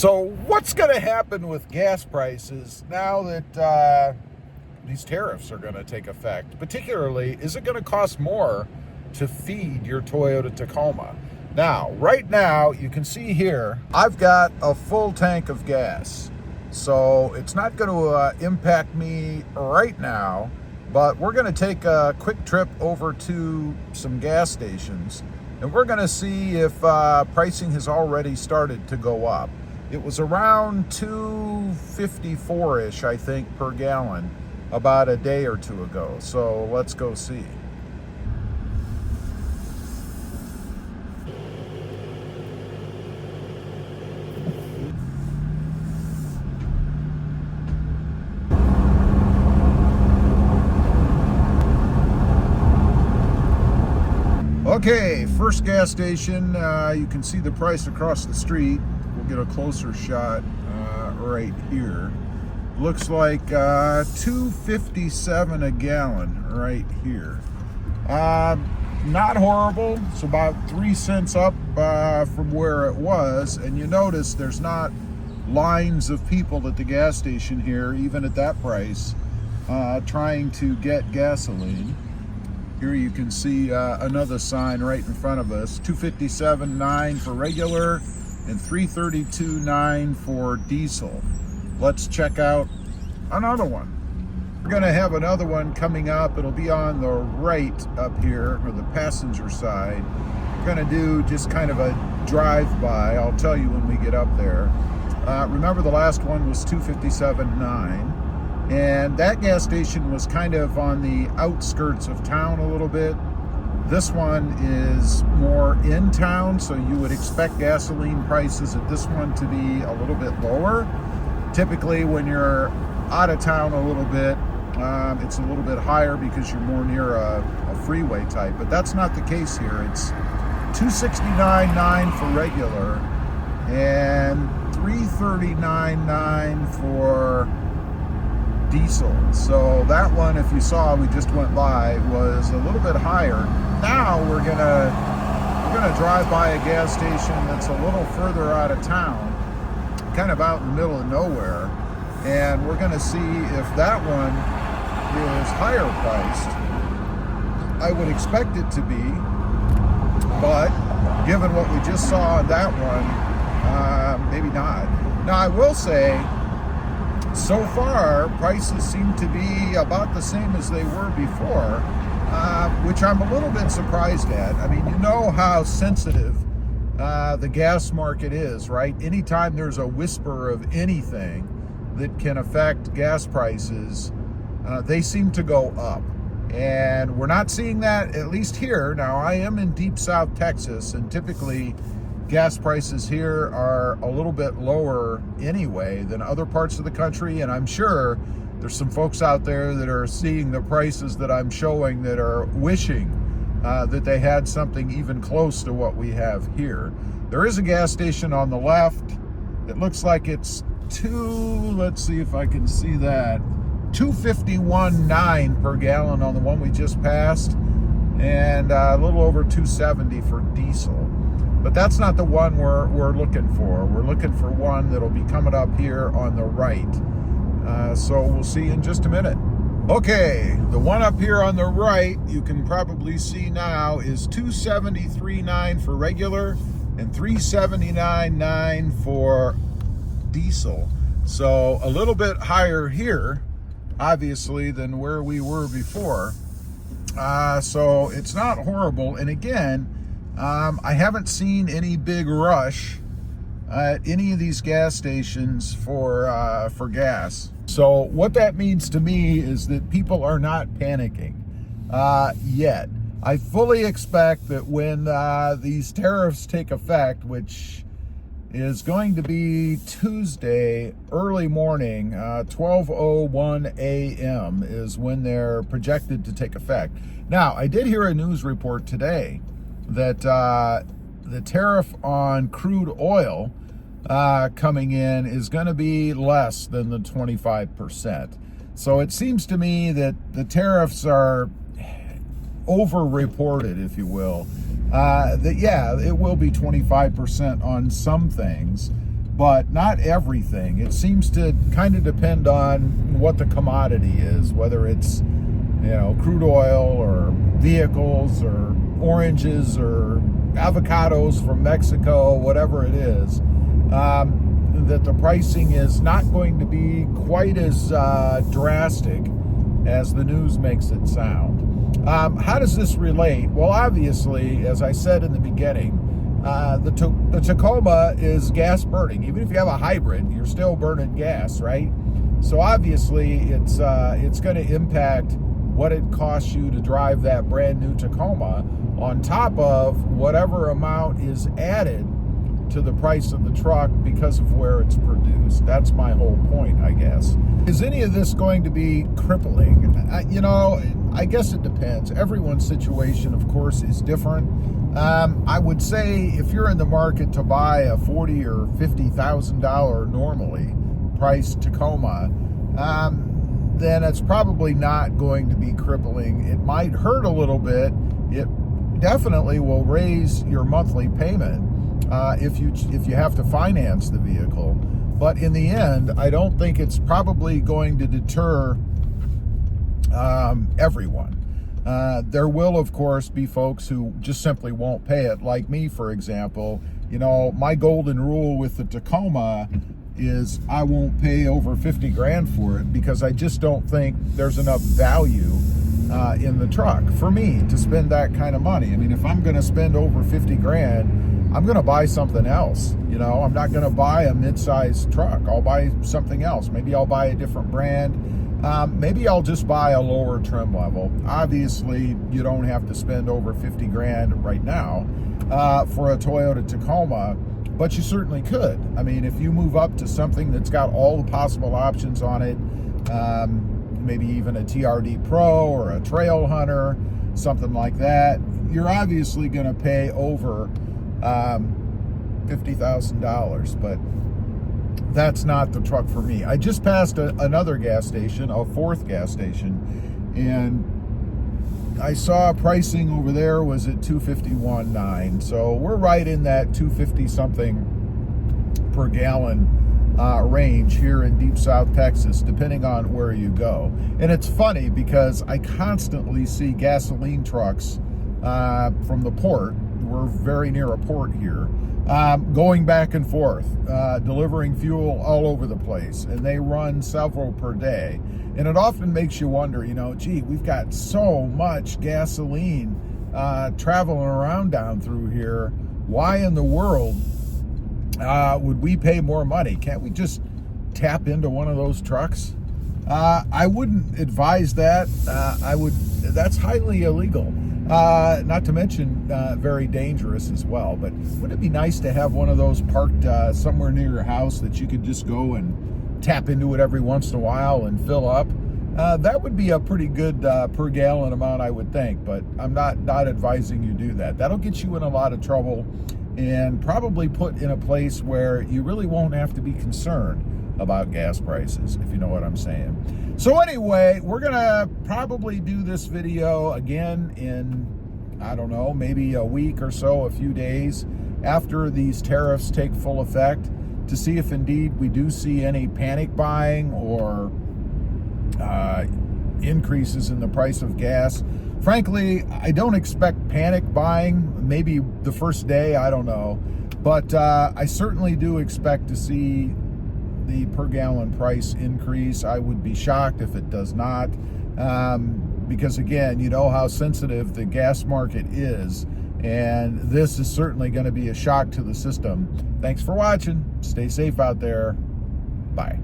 So what's going to happen with gas prices now that these tariffs are going to take effect? Particularly, is it going to cost more to feed your Toyota Tacoma? Now, right now, you can see here, I've got a full tank of gas. So it's not going to impact me right now, but we're going to take a quick trip over to some gas stations, and we're going to see if pricing has already started to go up. It was around $2.54-ish, I think, per gallon about a day or two ago. So let's go see. Okay, first gas station, you can see the price across the street. We'll get a closer shot right here. Looks like $2.57 a gallon right here. Not horrible. It's about 3 cents up from where it was. And you notice there's not lines of people at the gas station here, even at that price, trying to get gasoline. Here you can see another sign right in front of us, $2.57.9 for regular and $3.32.9 for diesel. Let's check out another one. We're gonna have another one coming up. It'll be on the right up here, or the passenger side. We're gonna do just kind of a drive-by. I'll tell you when we get up there. Remember the last one was $2.57.9. And that gas station was kind of on the outskirts of town a little bit. This one is more in town, so you would expect gasoline prices at this one to be a little bit lower. Typically, when you're out of town a little bit, it's a little bit higher because you're more near a freeway type, but that's not the case here. It's $2.69.9 for regular and $3.39.9 for diesel. So that one, if you saw, we just went by, was a little bit higher. Now we're gonna drive by a gas station that's a little further out of town, kind of out in the middle of nowhere, and we're gonna see if that one is higher priced. I would expect it to be, but given what we just saw on that one, maybe not. Now I will say, so far, prices seem to be about the same as they were before, which I'm a little bit surprised at. I mean, you know how sensitive the gas market is, right? Anytime there's a whisper of anything that can affect gas prices, they seem to go up. And we're not seeing that, at least here. Now, I am in deep South Texas, and typically gas prices here are a little bit lower anyway than other parts of the country, and I'm sure there's some folks out there that are seeing the prices that I'm showing that are wishing that they had something even close to what we have here. There is a gas station on the left. It looks like it's let's see if I can see that, $2.51.9 per gallon on the one we just passed, and a little over $2.70 for diesel. But that's not the one we're looking for. We're looking for one that'll be coming up here on the right. So we'll see in just a minute. Okay, the one up here on the right, you can probably see now, is $2.73.9 for regular and $3.79.9 for diesel. So a little bit higher here, obviously, than where we were before. So it's not horrible. And again, I haven't seen any big rush at any of these gas stations for gas. So what that means to me is that people are not panicking yet. I fully expect that when these tariffs take effect, which is going to be Tuesday early morning, 12:01 a.m. is when they're projected to take effect. Now, I did hear a news report today that the tariff on crude oil coming in is going to be less than the 25%. So it seems to me that the tariffs are over-reported, if you will. That, yeah, it will be 25% on some things, but not everything. It seems to kind of depend on what the commodity is, whether it's, you know, crude oil or vehicles or oranges or avocados from Mexico, whatever it is, that the pricing is not going to be quite as drastic as the news makes it sound. How does this relate? Well, obviously, as I said in the beginning, the Tacoma is gas burning. Even if you have a hybrid, you're still burning gas, right? So obviously, it's going to impact what it costs you to drive that brand new Tacoma, on top of whatever amount is added to the price of the truck because of where it's produced. That's my whole point, I guess. Is any of this going to be crippling? You know, I guess it depends. Everyone's situation, of course, is different. I would say if you're in the market to buy a $40,000 or $50,000 normally priced Tacoma, then it's probably not going to be crippling. It might hurt a little bit. It definitely will raise your monthly payment if you have to finance the vehicle. But in the end, I don't think it's probably going to deter everyone. There will, of course, be folks who just simply won't pay it, like me, for example. You know, my golden rule with the Tacoma is I won't pay over 50 grand for it, because I just don't think there's enough value in the truck for me to spend that kind of money. I mean, if I'm going to spend over 50 grand, I'm going to buy something else. You know, I'm not going to buy a mid-size truck. I'll buy something else. Maybe I'll buy a different brand. Maybe I'll just buy a lower trim level. Obviously, you don't have to spend over 50 grand right now for a Toyota Tacoma, but you certainly could. I mean, if you move up to something that's got all the possible options on it, maybe even a TRD Pro or a Trail Hunter, something like that, you're obviously going to pay over $50,000, but that's not the truck for me. I just passed another gas station, a fourth gas station, and I saw pricing over there was at $251.9. So we're right in that 250 something per gallon range here in Deep South Texas, depending on where you go. And it's funny because I constantly see gasoline trucks from the port. We're very near a port here, going back and forth, delivering fuel all over the place, and they run several per day. And it often makes you wonder, you know, gee, we've got so much gasoline traveling around down through here. Why in the world would we pay more money? Can't we just tap into one of those trucks? I wouldn't advise that. That's highly illegal. Not to mention very dangerous as well. But wouldn't it be nice to have one of those parked somewhere near your house that you could just go and tap into it every once in a while and fill up? That would be a pretty good per gallon amount, I would think, but I'm not advising you do that. That'll get you in a lot of trouble and probably put in a place where you really won't have to be concerned about gas prices, if you know what I'm saying. So anyway, we're gonna probably do this video again in, I don't know, maybe a week or so, a few days after these tariffs take full effect, to see if indeed we do see any panic buying or increases in the price of gas. Frankly, I don't expect panic buying, maybe the first day, I don't know. But I certainly do expect to see the per gallon price increase. I would be shocked if it does not, because again, you know how sensitive the gas market is, and this is certainly going to be a shock to the system. Thanks for watching. Stay safe out there. Bye.